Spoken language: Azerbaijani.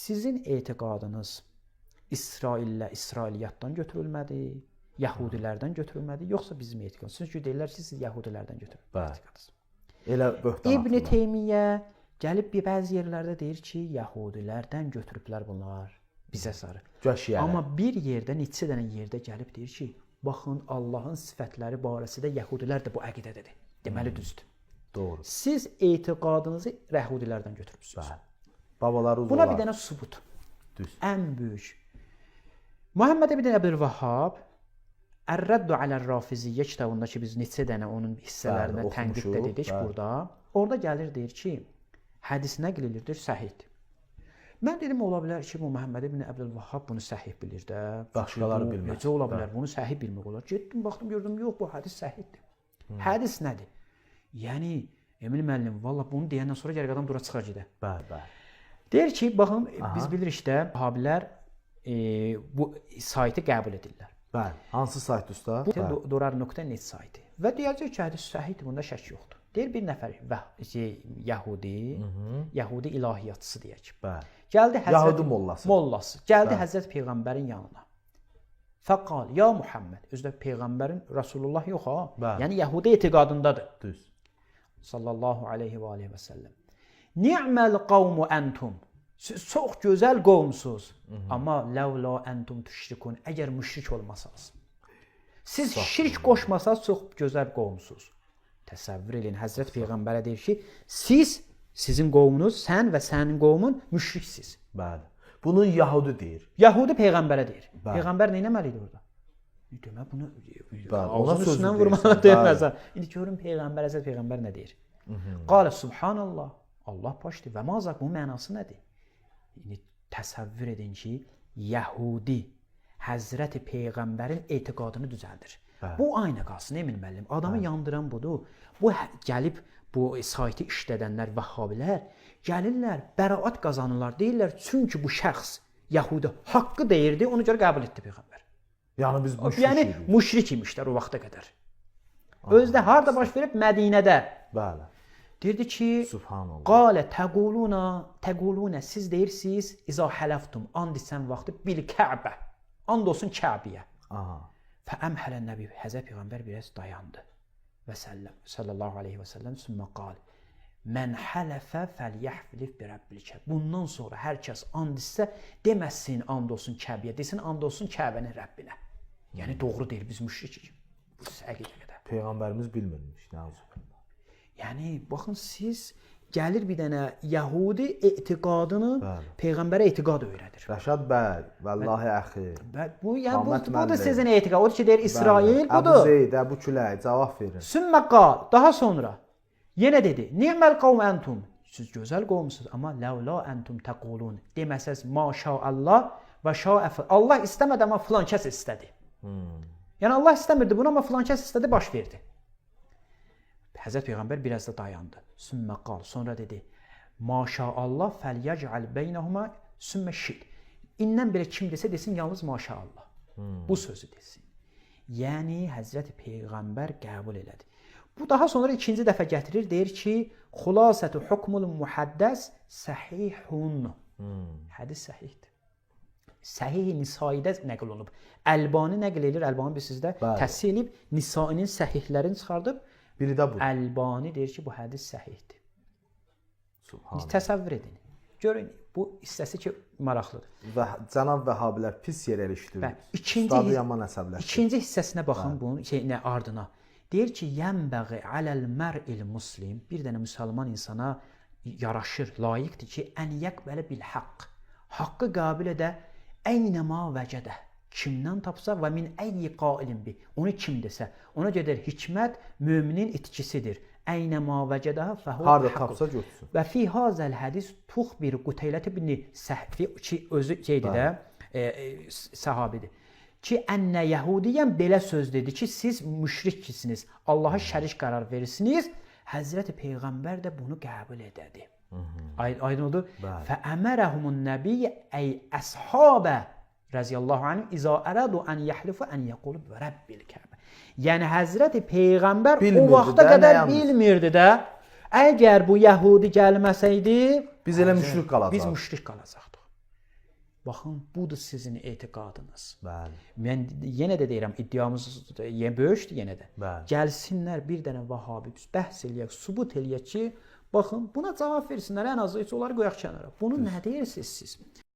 sizin etiqadınız İsrailiyyatdan götürülmədi, Yahudilərdən götürülmədi, yoxsa bizim etiqadımız? Çünki deyirlər ki, siz Yahudilərdən götürülmədiniz. Elə böhtan İbn Teymiyyə gəlib bir bəzi yerlərdə deyir ki, Yahudilərdən götürüblər bunlar bizə sarı. Amma bir yerdə, neçə dənə yerdə gəlib deyir ki, baxın Allahın sifətləri barəsində Yəhudilər də bu əqidədədir. Deməli düzdür. Doğru. Siz etiqadınızı Yahudilərdən götürübsünüz. Babalarınız buna bir dənə sübut. Düz. Ən böyük. Muhammed ibn Əbdülvəhhab Ər-Rəddu alə'r-Rafiziyyə kitabında ki, biz neçə dənə onun hissələrinə tənqid də dedik burada. Orada gəlir deyir ki, hədis nəql edilir, səhihdir. Mən dedim, ola bilər ki, bu Muhammed ibn Əbdülvəhhab bunu səhih bilir də. Başqaları bilmir. Necə ola bilər, bunu səhih bilmək olar. Getdim, baxdım, gördüm, yox, bu hədis səhihdir. Hədis nədir? Yəni, Emil müəllim, valla bunu deyəndən sonra gərək adam dura çıxar gedə. Bəli. Deyir ki, baxın, biz bilirik də, Vahabilər bu saytı qəbul edirlər. Bəli. Hansı sayt usta? Bu Durar.net saytı. Və deyəcək ki, hədis səhihdir, bunda şək yoxdur. Deyir bir nəfər Yəhudi ilahiyyatçısı deyək. Bəli. Gəldi Yəhudi mollası. Gəldi Həzrət Peyğəmbərin yanına. Fəqal, ya Muhammed, özdə Peyğəmbərin Rasulullah yox ha. Yəni Yəhudi etiqadındadır. Düz. Sallallahu aleyhi və aleyhi və səlləm. Ni'məl qavmu əntum. Siz çox gözəl qovmsuz. Amma ləvla əntum tüşrikun. Əgər müşrik olmasanız. Siz şirk qoşmasanız çox gözəl qovmsuz. Təsəvvür edin, Həzrət Peyğəmbərə deyir ki, sizin qovmunuz, sən və sənin qovmun müşriksiz. Bəli. Bunu Yahudi deyir. Yahudi Peyğəmbərə deyir. Peyğəmbər nə etməlidir orada? Demək bunu ağzının üstündən vurmalı deyilməsən. İndi görün Peyğəmbər, Həzrət Peyğəmbər nə deyir? Qalə subhanallah. Allah başdır. Və mazaq bunun mənası nədir? İndi təsəvvür edin ki, Yəhudi Həzrəti Peyğəmbərin etiqadını düzəldir. Bu aynı qalsın, Emin müəllim. Adamı yandıran budur. Bu gəlib bu saytı işlədənlər, Vəhhabilər gəlirlər, bəraət qazanırlar. Deyirlər, çünki bu şəxs Yəhudi haqqı deyirdi, ona görə qəbul etdi Peyğəmbər. Yəni biz müşrik müşrik imişlər o vaxta qədər. Özdə harda baş verib? Mədinədə. Bəli. Deyirdi ki, Subhanallah. Qalə təquluna siz deyirsiniz, izə hələftum, and içən vaxtı bil Kəbə. And olsun Kəbəyə. Fəəmhələn Nəbi, Həzrət Peyğəmbər biraz dayandı. Və sallallahu aleyhi və səlləm sümmə qal. Mən hələfə fəlyəhfilif bi Rəbbil Kəbə. Bundan sonra hər kəs and içsə, deməsin and olsun Kəbəyə, desin and olsun Kəbənin Rəbbinə. Yəni doğru deyil, biz müşrikik. Bu əqidə qədər. Peyğəmbərimiz bilmirmiş, nə olsun. Yəni, baxın, siz gəlir bir dənə Yəhudi etiqadını Peyğəmbərə etiqad öyrədir. Rəşad bəy, vəllahi əxi. Bu da sizin etiqad. Odur ki, deyir İsrail, budur. Əbu Zeyd, Əbu Küləy, cavab verin. Sümmə qal, daha sonra yenə dedi, ni'məl qavm əntum. Siz gözəl qovmsunuz, amma ləvla əntum təqulun. Deməsəz, maşaallah və şaəfə. Allah istəmədi, amma filan kəs istədi. Yəni, Allah istəmirdi bunu, amma filan kəs istədi, baş verdi. Həzrət Peyğəmbər biraz da dayandı. Sümmə qal. Sonra dedi, maşaallah fəlyəcəl beynəhuma sümmə şid. İndən belə kim desə desin, yalnız maşaallah. Bu sözü desin. Yəni, Həzrət Peyğəmbər qəbul elədi. Bu daha sonra ikinci dəfə gətirir, deyir ki, xulasətü hukmul muhəddəs səhihun. Hədis səhihdir. Səhih-i Nisaidə nəql olunub. Əlbani nəql edir, Əlbani bir sizdə təhsil edib, Nisainin səhihlərini çıxardıb, biri də bu. Əlbani deyir ki, bu hədis səhihdir. Subhanallah. Təsəvvür edin. Görün, bu hissəsi ki, maraqlıdır. Və cənab Vəhabilər pis yerə ilişdirir. Ustadı yaman əsəbləşdir. İkinci hissəsinə baxın bunun ardına. Deyir ki, yənbəği aləl mər'il muslim, bir dənə müsəlman insana yaraşır, layiqdir ki, ən yəqbələ bil haqq. Haqqı qəbul edə əynəma vəcədə. Kimdən tapsa və min əyyi qailin bi. Onu kim desə, ona gedər hikmət möminin itkisidir. Əynəma vəcədəhə fəhu harda tapsa götürsün. Və fi hazəl hədis tuxbir Qutaylət ibn Səhfi ki, özü şeydir də, səhabidir. Ki, ənnə Yəhudiyən belə söz dedi ki, siz müşriksiniz, Allaha şərik qərar verirsiniz. Həzrəti Peyğəmbər də bunu qəbul edədi. Aydın oldu? Fəəmərəhumun nəbiyyə əy əshabə rəziyallahu anh izə ərədu ən yəhlifu ən yəqulub və Rəbbil Kəbə. Yəni, Həzrəti Peyğəmbər o vaxta qədər bilmirdi də, əgər bu Yəhudi gəlməsəydi, biz elə müşrik qalacaq. Biz müşrik qalacaqdıq. Baxın, budur sizin etiqadınız. Bəli. Mən yenə də deyirəm, iddiamız böyükdür yenə də. Bəli. Gəlsinlər bir dənə Vahabi bəhs eləyək, sübut eləyək ki, baxın, buna cavab versinlər, ən azı heç onları qoyaq kənara. Bunu nə deyirsiniz siz?